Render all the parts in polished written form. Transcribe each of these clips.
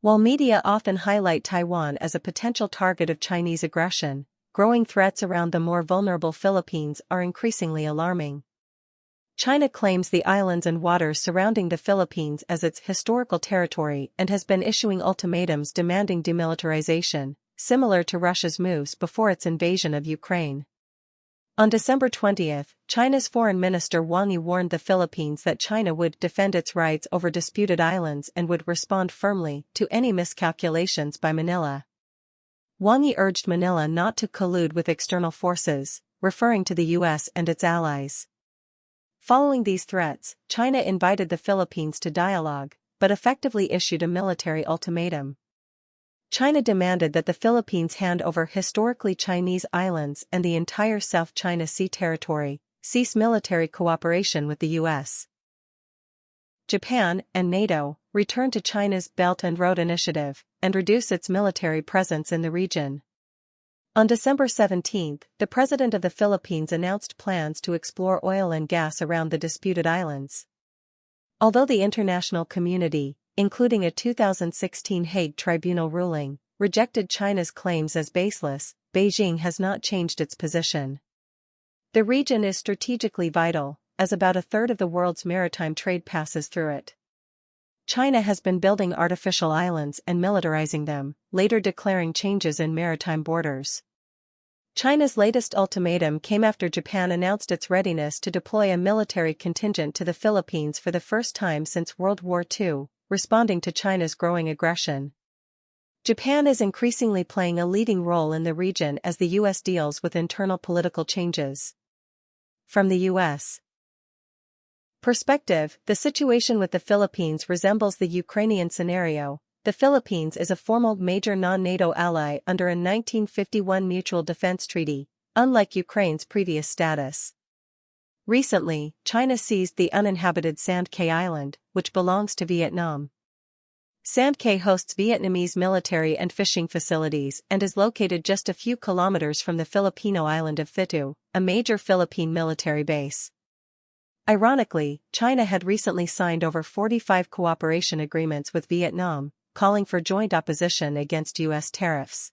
While media often highlight Taiwan as a potential target of Chinese aggression, growing threats around the more vulnerable Philippines are increasingly alarming. China claims the islands and waters surrounding the Philippines as its historical territory and has been issuing ultimatums demanding demilitarization, similar to Russia's moves before its invasion of Ukraine. On December 20, China's Foreign Minister Wang Yi warned the Philippines that China would defend its rights over disputed islands and would respond firmly to any miscalculations by Manila. Wang Yi urged Manila not to collude with external forces, referring to the U.S. and its allies. Following these threats, China invited the Philippines to dialogue, but effectively issued a military ultimatum. China demanded that the Philippines hand over historically Chinese islands and the entire South China Sea territory, cease military cooperation with the U.S., Japan, and NATO, return to China's Belt and Road Initiative, and reduce its military presence in the region. On December 17, the President of the Philippines announced plans to explore oil and gas around the disputed islands. Although the international community, including a 2016 Hague Tribunal ruling, rejected China's claims as baseless, Beijing has not changed its position. The region is strategically vital, as about a third of the world's maritime trade passes through it. China has been building artificial islands and militarizing them, later declaring changes in maritime borders. China's latest ultimatum came after Japan announced its readiness to deploy a military contingent to the Philippines for the first time since World War II, responding to China's growing aggression. Japan is increasingly playing a leading role in the region as the U.S. deals with internal political changes. From the U.S. perspective, the situation with the Philippines resembles the Ukrainian scenario. The Philippines is a former major non-NATO ally under a 1951 Mutual Defense Treaty, unlike Ukraine's previous status. Recently, China seized the uninhabited Sand Kay Island, which belongs to Vietnam. Sand Kay hosts Vietnamese military and fishing facilities and is located just a few kilometers from the Filipino island of Thitu, a major Philippine military base. Ironically, China had recently signed over 45 cooperation agreements with Vietnam, calling for joint opposition against U.S. tariffs.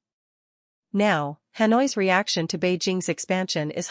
Now, Hanoi's reaction to Beijing's expansion is